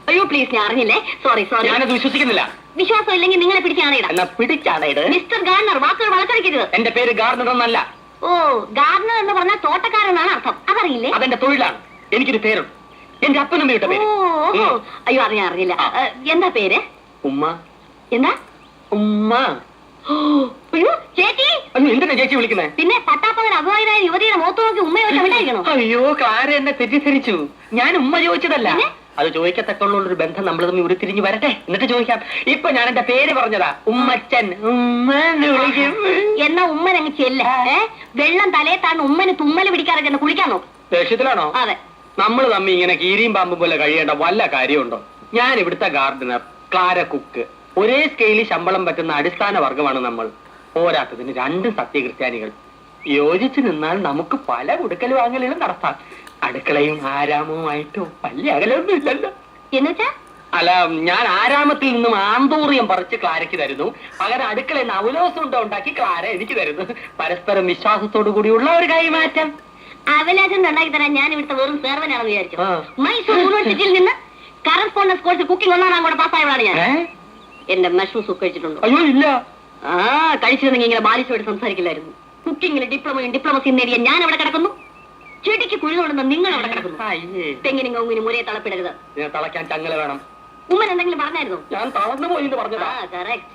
അയ്യോ പ്ലീസ്, ഞാൻ അറിഞ്ഞില്ലേ. Sorry sorry. ഞാനത് വിശ്വസിക്കുന്നില്ല. വിശ്വാസം ഇല്ലെങ്കിൽ നിങ്ങളെ പിടിച്ചാണേടാ. എന്നാ പിടിച്ചാണേട്. മിസ്റ്റർ ഗാർണർ, വാക്കുകൾ വളർത്തടിക്കരുത്. എന്റെ പേര് ഗാർണർ എന്നല്ല. ഓ, ഗാർണർ എന്ന് പറഞ്ഞാൽ തോട്ടക്കാരെന്നാണ് അർത്ഥം. അതറിയില്ലേ? അതെന്റെ തൊഴിലാണ്. എനിക്കൊരു പേരുണ്ട്. എന്റെ അപ്പനും ഇട്ട പേര്. അയ്യോ അറിഞ്ഞില്ല. എന്താ പേര്? ഉമ്മ. എന്താ? ഉമ്മ. അയ്യോ ചേച്ചി. അയ്യോ എന്തിനാ ചേച്ചി വിളിക്കുന്നേ? പിന്നെ പട്ടാപ്പകൻ അഭിമാനായ യുവതിയുടെ മുഖത്ത് നോക്കി ഉമ്മ ചോദിച്ചാൽ ഉണ്ടായിരിക്കണോ? അയ്യോ ക്ലാര എന്നെ തെറ്റിദ്ധരിച്ചു. ഞാൻ ഉമ്മ ചോദിച്ചതല്ല. അത് ചോദിക്കത്തക്കുള്ളൊരു ബന്ധം നമ്മൾ തമ്മിൽ ഉരുത്തിരിഞ്ഞു വരട്ടെ, എന്നിട്ട് ചോദിക്കാം. ഇപ്പൊ ഞാൻ എന്റെ പേര് പറഞ്ഞതാ, ഉമ്മച്ചൻ. എന്നാ ഉമ്മൻ അങ്ങ് ചെല്ല. വെള്ളം തലേ താണ്ട് ഉമ്മന് തുമ്മല് പിടിക്കാറൊക്കെ എന്ന് കുളിക്കാൻ നോക്കും. ദേഷ്യത്തിലാണോ? അതെ. നമ്മൾ തമ്മി ഇങ്ങനെ കീരിയും പാമ്പും പോലെ കഴിയേണ്ട വല്ല കാര്യമുണ്ടോ? ഞാൻ ഇവിടുത്തെ ഗാർഡനർ, ക്ലാര കുക്ക്. ഒരേ സ്കെയിലിൽ ശമ്പളം പറ്റുന്ന അടിസ്ഥാന വർഗമാണ് നമ്മൾ. പോരാത്തതിന് രണ്ടും സത്യക്രിസ്ത്യാനികൾ. യോജിച്ചു നിന്നാൽ നമുക്ക് പല കൊടുക്കൽ വാങ്ങലുകളും നടത്താം. അടുക്കളയും ആരാമവുമായിട്ടോ വലിയ അകലൊന്നും ഇല്ലല്ലോ. എന്നുവെച്ചാ? അല്ല, ഞാൻ ആരാമത്തിൽ നിന്നും ആന്തൂറിയം പറിച്ച് ക്ലാരയ്ക്ക് തരുന്നു. പകരം അടുക്കളയിൽ നിന്ന് അവലോസം ഉണ്ടാക്കി ക്ലാര എനിക്ക് തരുന്നു. പരസ്പരം വിശ്വാസത്തോടു കൂടിയുള്ള ഒരു കൈമാറ്റം. അവലാശം ഉണ്ടാക്കി തരാൻ ഞാൻ ഇവിടുത്തെ വെറും സേർവനാണെന്ന് വിചാരിച്ചു. മൈസൂർ യൂണിവേഴ്സിറ്റിയിൽ നിന്ന് കറസ്പോണ്ടൻസ് കോഴ്സ് കുക്കിംഗ് ഒന്നാം കൂടെ പാസ്സായവളാണ് ഞാൻ. എന്റെ മഷ്റൂം സൂപ്പ് കഴിച്ചിട്ടുണ്ടോ? അയ്യോ ഇല്ല. കഴിച്ചിരുന്നെങ്കിൽ ഇങ്ങനെ ബാലിശോട് സംസാരിക്കില്ലായിരുന്നു. കുക്കിംഗിൽ ഡിപ്ലോമയും ഡിപ്ലോമസിയും നേടിയ ഞാൻ അവിടെ കിടക്കുന്നു. ചെടിക്ക് കുഴിതുകൊണ്ടെന്ന് നിങ്ങൾ അവിടെ കിടക്കുന്നു. തെങ്ങിനും കവുങ്ങിനും ഒരേ തളപ്പിടരുത്. തളയ്ക്കാൻ ചങ്ങല വേണം. ഉമ്മൻ എന്തെങ്കിലും പറഞ്ഞായിരുന്നു? ഞാൻ തളർന്നു പോയി പറഞ്ഞതാ. കറക്റ്റ്.